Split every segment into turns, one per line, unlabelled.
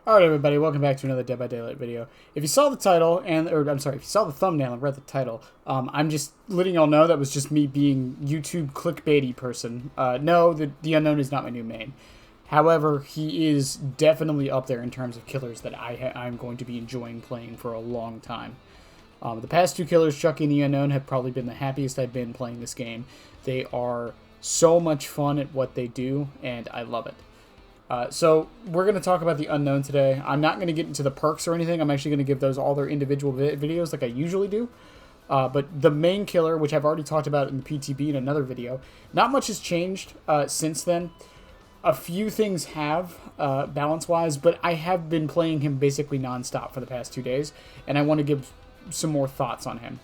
Alright everybody, welcome back to another Dead by Daylight video. If you saw the title, if you saw the thumbnail and read the title, I'm just letting y'all know that was just me being YouTube clickbaity person. No, the Unknown is not my new main. However, he is definitely up there in terms of killers that I'm going to be enjoying playing for a long time. The past two killers, Chucky and the Unknown, have probably been the happiest I've been playing this game. They are so much fun at what they do, and I love it. So we're going to talk about the Unknown today. I'm not going to get into the perks or anything. I'm actually going to give those all their individual videos like I usually do. But the main killer, which I've already talked about in the PTB in another video, not much has changed since then. A few things have, balance-wise, but I have been playing him basically non-stop for the past 2 days, and I want to give some more thoughts on him.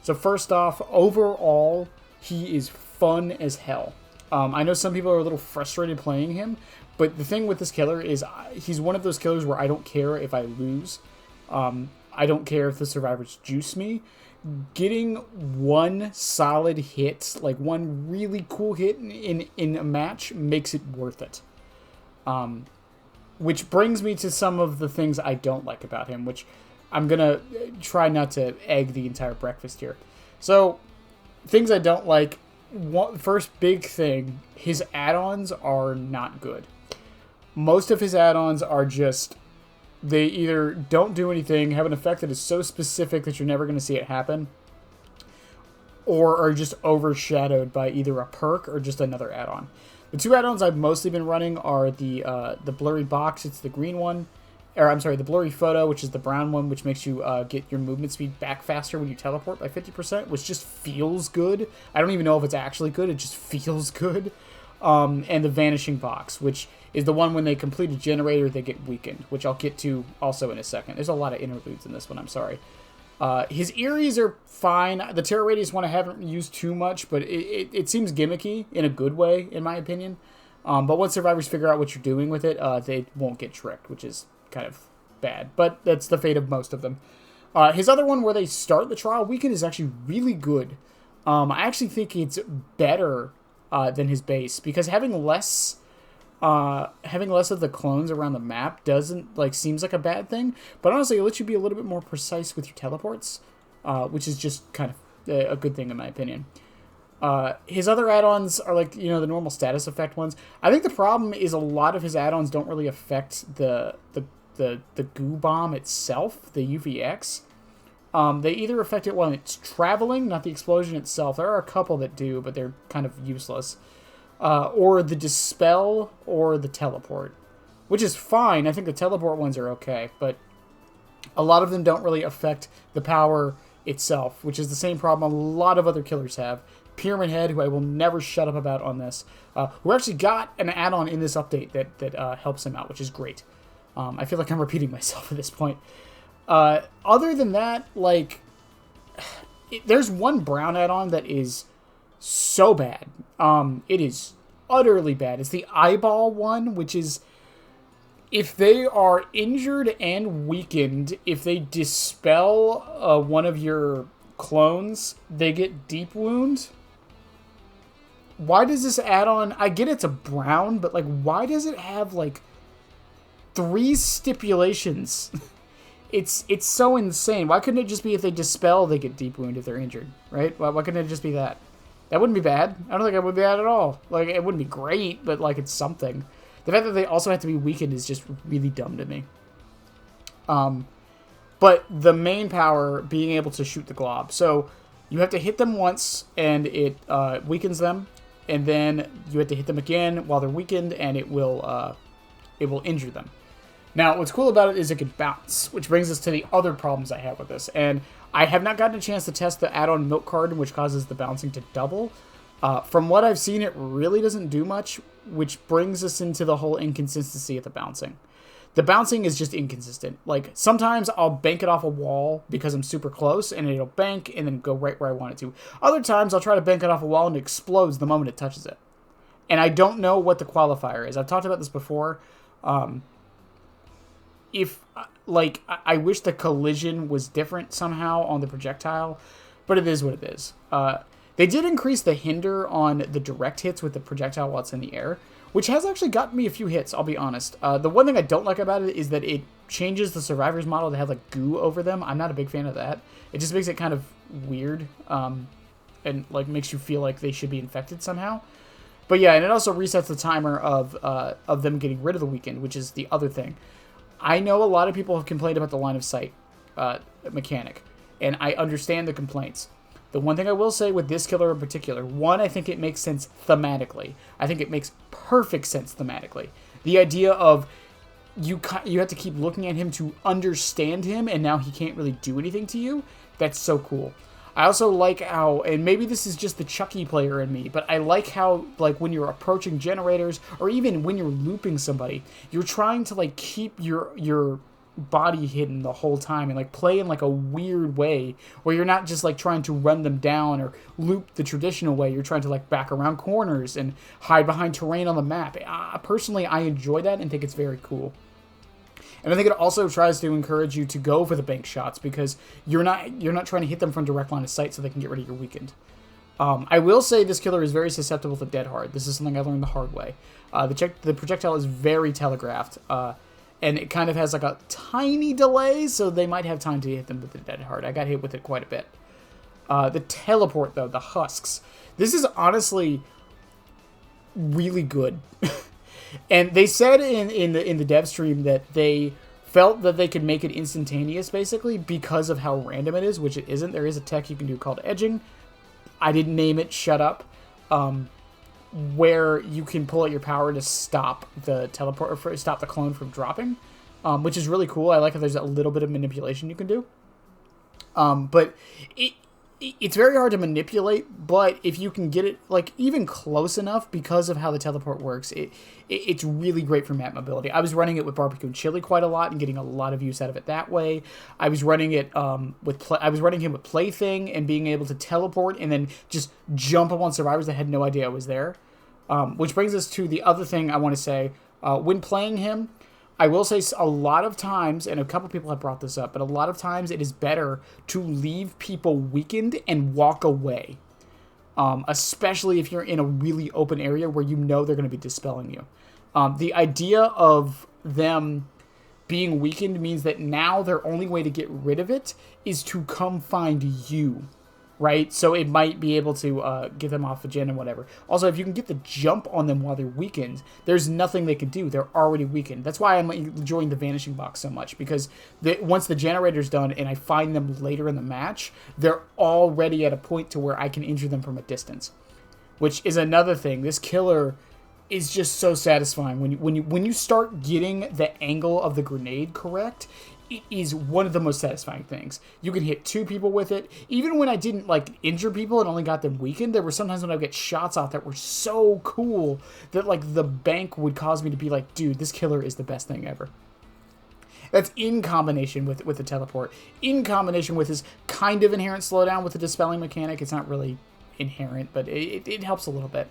So first off, overall, he is fun as hell. I know some people are a little frustrated playing him, but the thing with this killer is he's one of those killers where I don't care if I lose. I don't care if the survivors juice me. Getting one solid hit, like one really cool hit in a match, makes it worth it. Which brings me to some of the things I don't like about him, which I'm going to try not to egg the entire breakfast here. So, things I don't like. First big thing, his add-ons are not good. Most of his add-ons are just, they either don't do anything, have an effect that is so specific that you're never going to see it happen, or are just overshadowed by either a perk or just another add-on. The two add-ons I've mostly been running are the blurry box, it's the green one, or I'm sorry, the blurry photo, which is the brown one, which makes you get your movement speed back faster when you teleport by 50%, which just feels good. I don't even know if it's actually good, it just feels good. And the vanishing box, which is the one when they complete a generator, they get weakened, which I'll get to also in a second. There's a lot of interludes in this one, I'm sorry. His Eries are fine. The Terror Radius one I haven't used too much, but it seems gimmicky in a good way, in my opinion. But once survivors figure out what you're doing with it, they won't get tricked, which is kind of bad. But that's the fate of most of them. His other one where they start the trial weekend is actually really good. I actually think it's better than his base, because having less of the clones around the map seems like a bad thing, but honestly it lets you be a little bit more precise with your teleports, which is just kind of a good thing in my opinion. His other add-ons are like, the normal status effect ones. I think the problem is a lot of his add-ons don't really affect the goo bomb itself, the UVX. They either affect it while it's traveling, not the explosion itself. There are a couple that do, but they're kind of useless. Or the dispel or the teleport, which is fine. I think the teleport ones are okay, but a lot of them don't really affect the power itself, which is the same problem a lot of other killers have. Pyramid Head, who I will never shut up about on this, who actually got an add-on in this update that helps him out, which is great. I feel like I'm repeating myself at this point. Other than that, there's one brown add-on that is so bad. It is utterly bad. It's the eyeball one, which is if they are injured and weakened, if they dispel one of your clones, they get deep wound. Why does this add-on, I get it's a brown, but why does it have 3 stipulations? It's so insane. Why couldn't it just be if they dispel, they get deep wound if they're injured, right? Why couldn't it just be that? That wouldn't be bad. I don't think it would be bad at all. It wouldn't be great, but it's something. The fact that they also have to be weakened is just really dumb to me. But the main power being able to shoot the glob. So you have to hit them once and it weakens them, and then you have to hit them again while they're weakened and it will injure them. Now, what's cool about it is it can bounce, which brings us to the other problems I have with this. And I have not gotten a chance to test the add-on Milk Carton, which causes the bouncing to double. From what I've seen, it really doesn't do much, which brings us into the whole inconsistency of the bouncing. The bouncing is just inconsistent. Sometimes I'll bank it off a wall because I'm super close, and it'll bank and then go right where I want it to. Other times, I'll try to bank it off a wall and it explodes the moment it touches it. And I don't know what the qualifier is. I've talked about this before. I wish the collision was different somehow on the projectile, but it is what it is. They did increase the hinder on the direct hits with the projectile while it's in the air, which has actually gotten me a few hits, I'll be honest. The one thing I don't like about it is that it changes the survivors model to have like goo over them. I'm not a big fan of that. It just makes it kind of weird, and like makes you feel like they should be infected somehow. But yeah, and it also resets the timer of them getting rid of the weakened, which is the other thing. I know a lot of people have complained about the line of sight mechanic, and I understand the complaints. The one thing I will say with this killer in particular, one, I think it makes sense thematically. I think it makes perfect sense thematically. The idea of you have to keep looking at him to understand him, and now he can't really do anything to you. That's so cool. I also like how, and maybe this is just the Chucky player in me, but I like how, like, when you're approaching generators, or even when you're looping somebody, you're trying to, like, keep your body hidden the whole time and, like, play in, like, a weird way where you're not just, like, trying to run them down or loop the traditional way. You're trying to, like, back around corners and hide behind terrain on the map. Personally, I enjoy that and think it's very cool. And I think it also tries to encourage you to go for the bank shots because you're not trying to hit them from direct line of sight so they can get rid of your weakened. I will say this killer is very susceptible to dead hard. This is something I learned the hard way. The projectile is very telegraphed, and it kind of has like a tiny delay, so they might have time to hit them with the dead hard. I got hit with it quite a bit. The teleport, though, the husks. This is honestly really good. And they said in the dev stream that they felt that they could make it instantaneous, basically, because of how random it is, which it isn't. There is a tech you can do called edging. I didn't name it, shut up. Where you can pull out your power to stop the teleport, or stop the clone from dropping, which is really cool. I like how there's a little bit of manipulation you can do. But it's very hard to manipulate, but if you can get it, like, even close enough because of how the teleport works, it's really great for map mobility. I was running it with Barbecue and Chili quite a lot and getting a lot of use out of it that way. I was running it I was running him with Plaything and being able to teleport and then just jump up on survivors that had no idea I was there. Which brings us to the other thing I want to say. When playing him, I will say a lot of times, and a couple people have brought this up, but a lot of times it is better to leave people weakened and walk away. Especially if you're in a really open area where you know they're going to be dispelling you. The idea of them being weakened means that now their only way to get rid of it is to come find you. Right? So it might be able to get them off the gen and whatever. Also, if you can get the jump on them while they're weakened, there's nothing they can do. They're already weakened. That's why I'm enjoying the Vanishing Box so much, because once the generator's done and I find them later in the match, they're already at a point to where I can injure them from a distance. Which is another thing. This killer is just so satisfying. When you start getting the angle of the grenade correct, it is one of the most satisfying things. You can hit two people with it. Even when I didn't, like, injure people and only got them weakened, there were sometimes when I would get shots off that were so cool that, like, the bank would cause me to be like, dude, this killer is the best thing ever. That's in combination with the teleport. In combination with his kind of inherent slowdown with the dispelling mechanic. It's not really inherent, but it helps a little bit.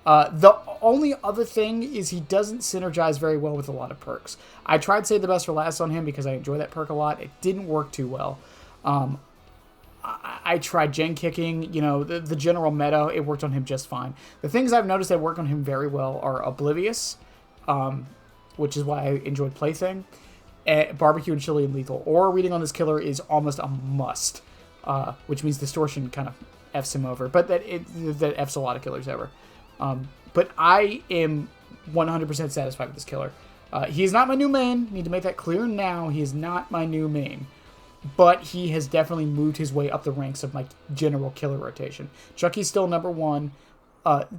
The only other thing is he doesn't synergize very well with a lot of perks. I tried Save the Best for Last on him because I enjoy that perk a lot. It didn't work too well. I tried gen kicking, the general meta, it worked on him just fine. The things I've noticed that work on him very well are Oblivious, which is why I enjoyed Plaything, Barbecue and Chili and Lethal. Aura reading on this killer is almost a must, which means Distortion kind of Fs him over, but that Fs a lot of killers ever. But I am 100% satisfied with this killer. He is not my new main. Need to make that clear now. He is not my new main. But he has definitely moved his way up the ranks of my general killer rotation. Chucky's still number 1.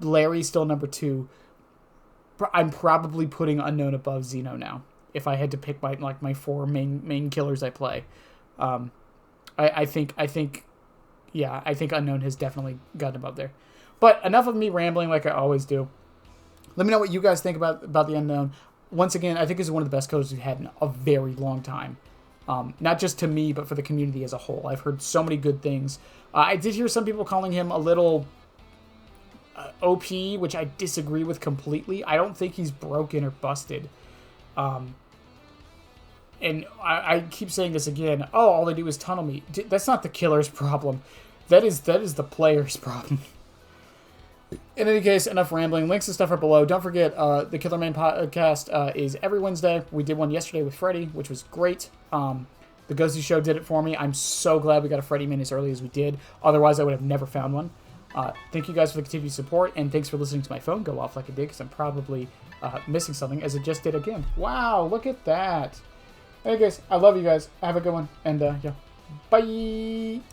Larry's still number 2. I'm probably putting Unknown above Xeno now. If I had to pick my 4 main killers I play. I think Unknown has definitely gotten above there. But enough of me rambling like I always do. Let me know what you guys think about the Unknown. Once again, I think this is one of the best killers we've had in a very long time. Not just to me, but for the community as a whole. I've heard so many good things. I did hear some people calling him a little OP, which I disagree with completely. I don't think he's broken or busted. And I keep saying this again. Oh, all they do is tunnel me. That's not the killer's problem. That is the player's problem. In any case, enough rambling. Links and stuff are below. Don't forget, the Killer Man podcast is every Wednesday. We did one yesterday with Freddie, which was great. The Ghosty Show did it for me. I'm so glad we got a Freddie Man as early as we did. Otherwise, I would have never found one. Thank you guys for the continued support, and thanks for listening to my phone go off like it did, because I'm probably missing something, as it just did again. Wow, look at that. Hey guys, I love you guys. Have a good one, and yeah, bye!